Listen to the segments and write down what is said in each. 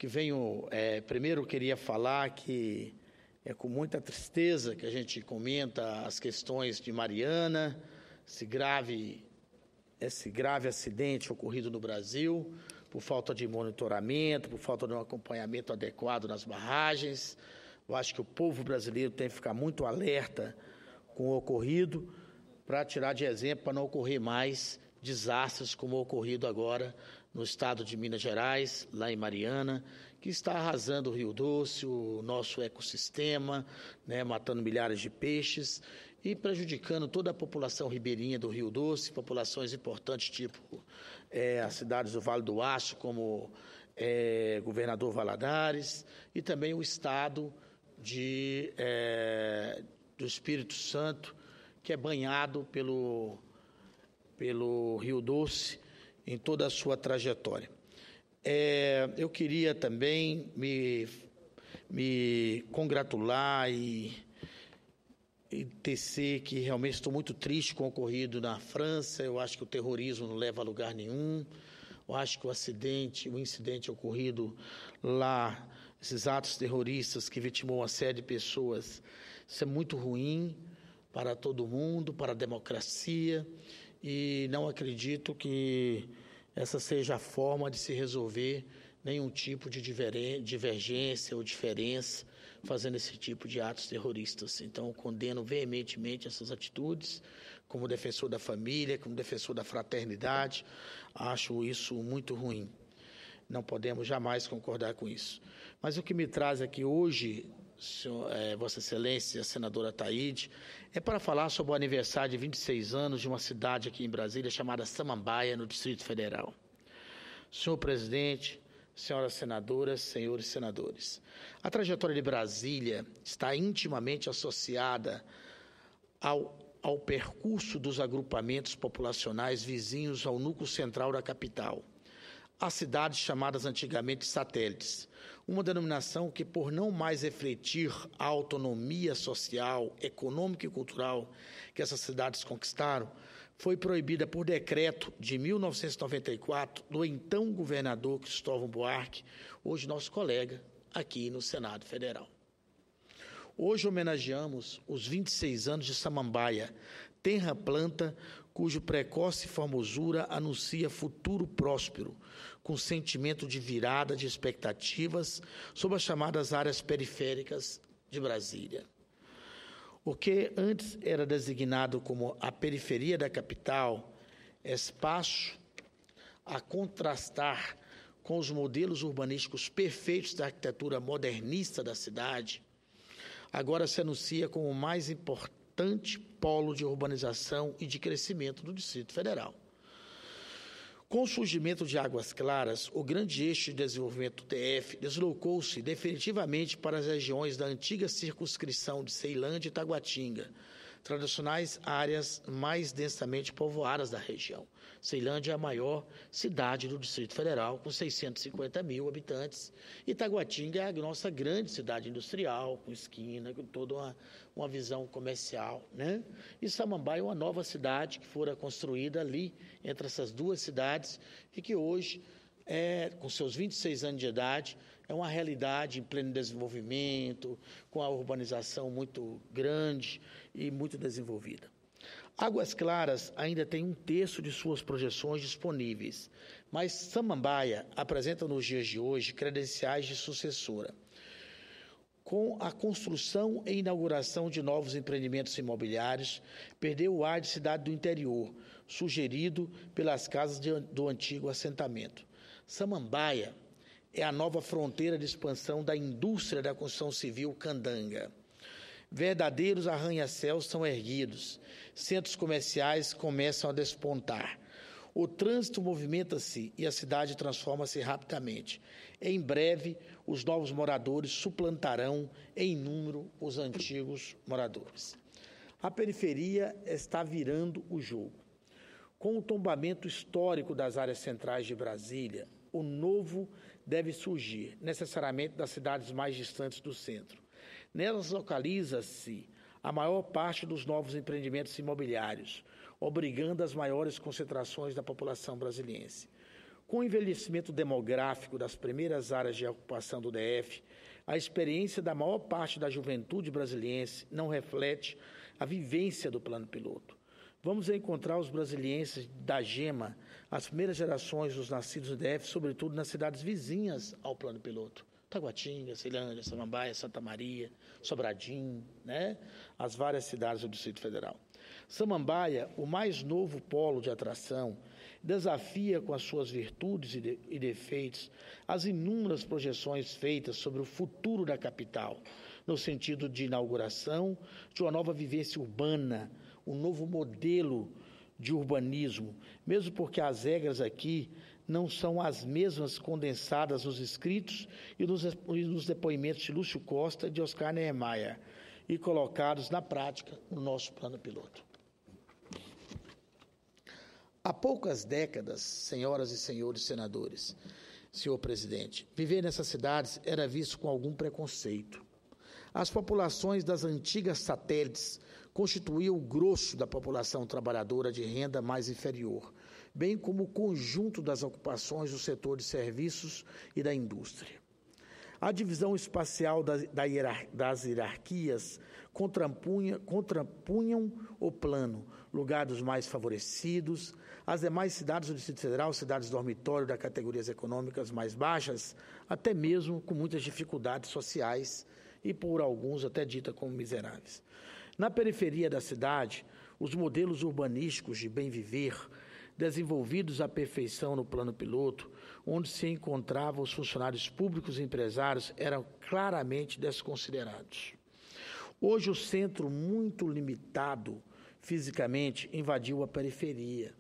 que venho, primeiro eu queria falar que é com muita tristeza que a gente comenta as questões de Mariana, esse grave acidente ocorrido no Brasil, por falta de monitoramento, por falta de um acompanhamento adequado nas barragens. Eu acho que o povo brasileiro tem que ficar muito alerta com o ocorrido, para tirar de exemplo, para não ocorrer mais desastres como o ocorrido agora no estado de Minas Gerais, lá em Mariana, que está arrasando o Rio Doce, o nosso ecossistema, né, matando milhares de peixes e prejudicando toda a população ribeirinha do Rio Doce, populações importantes, tipo as cidades do Vale do Aço, como Governador Valadares, e também o estado do Espírito Santo, que é banhado pelo Rio Doce em toda a sua trajetória. Eu queria também me congratular e tecer que realmente estou muito triste com o ocorrido na França. Eu acho que o terrorismo não leva a lugar nenhum. Eu acho que o incidente ocorrido lá, esses atos terroristas que vitimou uma série de pessoas, isso é muito ruim para todo mundo, para a democracia, e não acredito que essa seja a forma de se resolver nenhum tipo de divergência ou diferença fazendo esse tipo de atos terroristas. Então, eu condeno veementemente essas atitudes, como defensor da família, como defensor da fraternidade, acho isso muito ruim. Não podemos jamais concordar com isso. Mas o que me traz aqui hoje, Vossa Excelência, a senadora Taide, é para falar sobre o aniversário de 26 anos de uma cidade aqui em Brasília chamada Samambaia, no Distrito Federal. Senhor presidente, senhoras senadoras, senhores senadores, a trajetória de Brasília está intimamente associada ao percurso dos agrupamentos populacionais vizinhos ao núcleo central da capital, as cidades chamadas antigamente satélites, uma denominação que, por não mais refletir a autonomia social, econômica e cultural que essas cidades conquistaram, foi proibida por decreto de 1994 do então governador Cristóvão Buarque, hoje nosso colega aqui no Senado Federal. Hoje homenageamos os 26 anos de Samambaia, tenra planta cujo precoce formosura anuncia futuro próspero, com sentimento de virada de expectativas sobre as chamadas áreas periféricas de Brasília. O que antes era designado como a periferia da capital, espaço a contrastar com os modelos urbanísticos perfeitos da arquitetura modernista da cidade, agora se anuncia como o mais importante polo de urbanização e de crescimento do Distrito Federal. Com o surgimento de Águas Claras, o grande eixo de desenvolvimento do DF deslocou-se definitivamente para as regiões da antiga circunscrição de Ceilândia e Taguatinga, tradicionais áreas mais densamente povoadas da região. Ceilândia é a maior cidade do Distrito Federal, com 650 mil habitantes, e Taguatinga é a nossa grande cidade industrial, com esquina, com toda uma visão comercial, né? E Samambaia é uma nova cidade que fora construída ali, entre essas duas cidades, e que hoje, com seus 26 anos de idade, é uma realidade em pleno desenvolvimento, com a urbanização muito grande e muito desenvolvida. Águas Claras ainda tem 1/3 de suas projeções disponíveis, mas Samambaia apresenta nos dias de hoje credenciais de sucessora. Com a construção e inauguração de novos empreendimentos imobiliários, perdeu o ar de cidade do interior, sugerido pelas casas do antigo assentamento. Samambaia é a nova fronteira de expansão da indústria da construção civil candanga. Verdadeiros arranha-céus são erguidos, centros comerciais começam a despontar. O trânsito movimenta-se e a cidade transforma-se rapidamente. Em breve, os novos moradores suplantarão em número os antigos moradores. A periferia está virando o jogo. Com o tombamento histórico das áreas centrais de Brasília, o novo deve surgir, necessariamente, das cidades mais distantes do centro. Nelas localiza-se a maior parte dos novos empreendimentos imobiliários, obrigando as maiores concentrações da população brasiliense. Com o envelhecimento demográfico das primeiras áreas de ocupação do DF, a experiência da maior parte da juventude brasiliense não reflete a vivência do plano piloto. Vamos encontrar os brasilienses da GEMA, as primeiras gerações dos nascidos no DF, sobretudo nas cidades vizinhas ao plano piloto. Taguatinga, Ceilândia, Samambaia, Santa Maria, Sobradinho, né? As várias cidades do Distrito Federal. Samambaia, o mais novo polo de atração, desafia com as suas virtudes e defeitos as inúmeras projeções feitas sobre o futuro da capital, no sentido de inauguração de uma nova vivência urbana, um novo modelo de urbanismo, mesmo porque as regras aqui não são as mesmas condensadas nos escritos e nos depoimentos de Lúcio Costa e de Oscar Niemeyer e colocados na prática no nosso plano piloto. Há poucas décadas, senhoras e senhores senadores, senhor presidente, viver nessas cidades era visto com algum preconceito. As populações das antigas satélites constituíam o grosso da população trabalhadora de renda mais inferior, bem como o conjunto das ocupações do setor de serviços e da indústria. A divisão espacial das hierarquias contrapunham o plano, lugar dos mais favorecidos, as demais cidades do Distrito Federal, cidades dormitório das categorias econômicas mais baixas, até mesmo com muitas dificuldades sociais e por alguns até dita como miseráveis. Na periferia da cidade, os modelos urbanísticos de bem viver, desenvolvidos à perfeição no plano piloto, onde se encontravam os funcionários públicos e empresários, eram claramente desconsiderados. Hoje, o centro, muito limitado fisicamente, invadiu a periferia.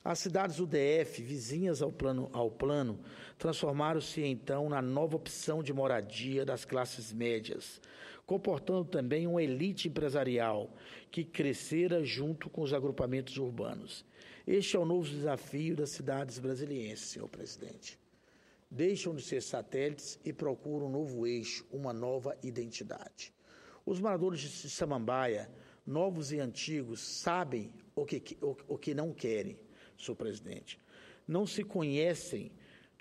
As cidades do DF, vizinhas ao plano, transformaram-se então na nova opção de moradia das classes médias, comportando também uma elite empresarial que crescera junto com os agrupamentos urbanos. Este é o novo desafio das cidades brasilienses, senhor presidente. Deixam de ser satélites e procuram um novo eixo, uma nova identidade. Os moradores de Samambaia, novos e antigos, sabem o que não querem, senhor presidente. Não se conhecem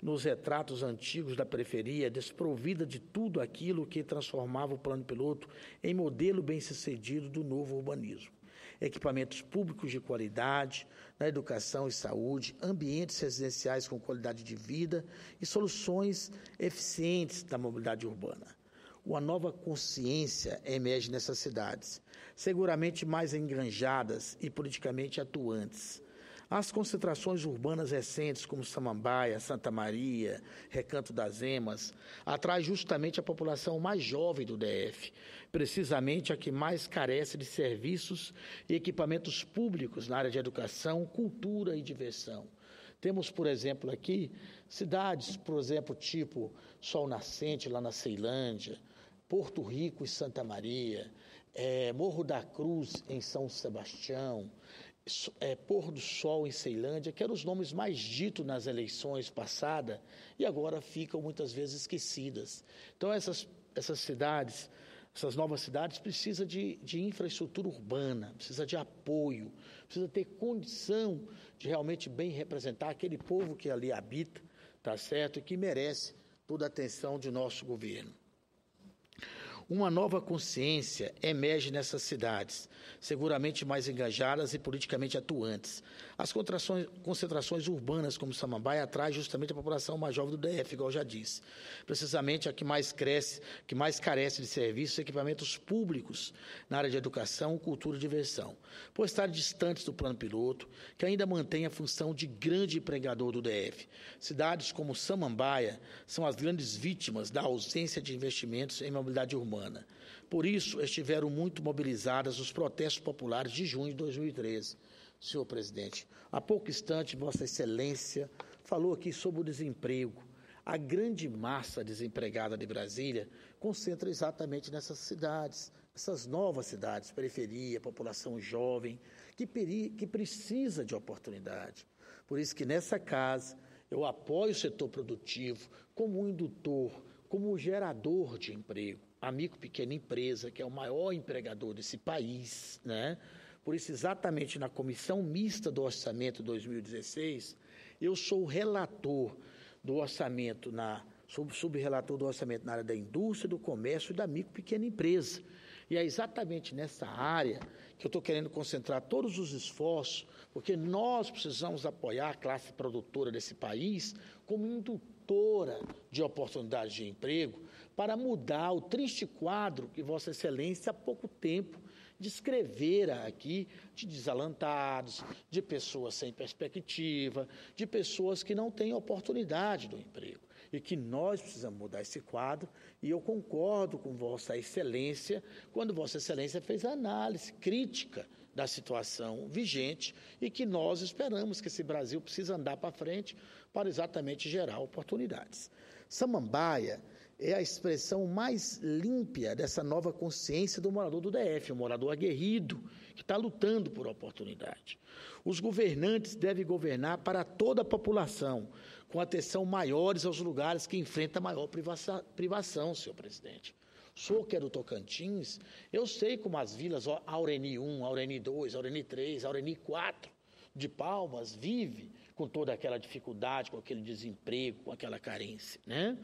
nos retratos antigos da periferia, desprovida de tudo aquilo que transformava o plano piloto em modelo bem-sucedido do novo urbanismo. Equipamentos públicos de qualidade, na educação e saúde, ambientes residenciais com qualidade de vida e soluções eficientes da mobilidade urbana. Uma nova consciência emerge nessas cidades, seguramente mais engranjadas e politicamente atuantes. As concentrações urbanas recentes, como Samambaia, Santa Maria, Recanto das Emas, atraem justamente a população mais jovem do DF, precisamente a que mais carece de serviços e equipamentos públicos na área de educação, cultura e diversão. Temos, por exemplo, aqui, cidades, por exemplo, tipo Sol Nascente, lá na Ceilândia, Porto Rico e Santa Maria, Morro da Cruz, em São Sebastião, Pôr do Sol em Ceilândia, que eram os nomes mais ditos nas eleições passadas e agora ficam muitas vezes esquecidas. Então, essas cidades, essas novas cidades precisam de infraestrutura urbana, precisa de apoio, precisa ter condição de realmente bem representar aquele povo que ali habita, tá certo? E que merece toda a atenção de nosso governo. Uma nova consciência emerge nessas cidades, seguramente mais engajadas e politicamente atuantes. As concentrações urbanas, como Samambaia, atraem justamente a população mais jovem do DF, igual eu já disse. Precisamente a que mais carece de serviços e equipamentos públicos na área de educação, cultura e diversão. Por estar distantes do plano piloto, que ainda mantém a função de grande empregador do DF. Cidades como Samambaia são as grandes vítimas da ausência de investimentos em mobilidade urbana. Por isso, estiveram muito mobilizadas os protestos populares de junho de 2013. Senhor presidente, há pouco instante, Vossa Excelência falou aqui sobre o desemprego. A grande massa desempregada de Brasília concentra exatamente nessas cidades, essas novas cidades, periferia, população jovem, que precisa de oportunidade. Por isso que nessa casa eu apoio o setor produtivo como um indutor, como um gerador de emprego. A micro e pequena empresa, que é o maior empregador desse país, né? Por isso, exatamente na Comissão Mista do Orçamento 2016, eu sou o relator do orçamento, subrelator do orçamento na área da indústria, do comércio e da micro e pequena empresa. E é exatamente nessa área que eu estou querendo concentrar todos os esforços, porque nós precisamos apoiar a classe produtora desse país como indutora de oportunidades de emprego para mudar o triste quadro que Vossa Excelência há pouco tempo descrevera aqui de desalantados, de pessoas sem perspectiva, de pessoas que não têm oportunidade do emprego. E que nós precisamos mudar esse quadro, e eu concordo com Vossa Excelência, quando Vossa Excelência fez a análise crítica da situação vigente e que nós esperamos que esse Brasil precisa andar para frente para exatamente gerar oportunidades. Samambaia é a expressão mais límpia dessa nova consciência do morador do DF, um morador aguerrido, que está lutando por oportunidade. Os governantes devem governar para toda a população, com atenção maiores aos lugares que enfrentam maior privação, senhor presidente. Sou que é do Tocantins, eu sei como as vilas Aureni 1, Aureni 2, Aureni 3, Aureni 4 de Palmas vive com toda aquela dificuldade, com aquele desemprego, com aquela carência, né?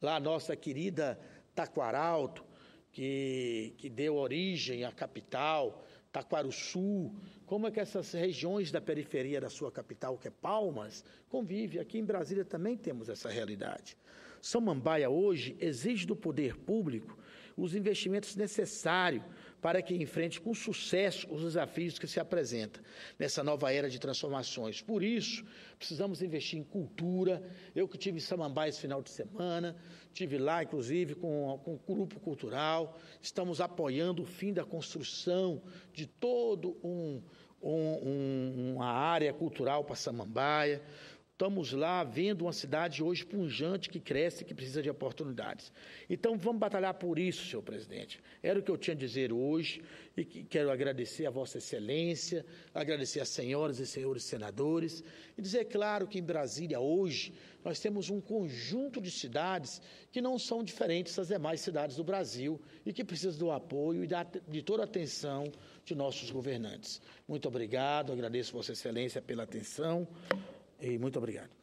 Lá a nossa querida Taquaralto, que deu origem à capital, Taquarussu, como é que essas regiões da periferia da sua capital, que é Palmas, convivem. Aqui em Brasília também temos essa realidade. Samambaia hoje exige do poder público os investimentos necessários para que enfrente com sucesso os desafios que se apresentam nessa nova era de transformações. Por isso, precisamos investir em cultura. Eu que estive em Samambaia esse final de semana, estive lá, inclusive, com o grupo cultural, estamos apoiando o fim da construção de todo uma área cultural para Samambaia. Estamos lá vendo uma cidade hoje pujante, que cresce, que precisa de oportunidades. Então, vamos batalhar por isso, senhor presidente. Era o que eu tinha a dizer hoje, e quero agradecer a Vossa Excelência, agradecer às senhoras e senhores senadores, e dizer, claro, que em Brasília, hoje, nós temos um conjunto de cidades que não são diferentes das demais cidades do Brasil e que precisam do apoio e de toda a atenção de nossos governantes. Muito obrigado, agradeço a Vossa Excelência pela atenção. E muito obrigado.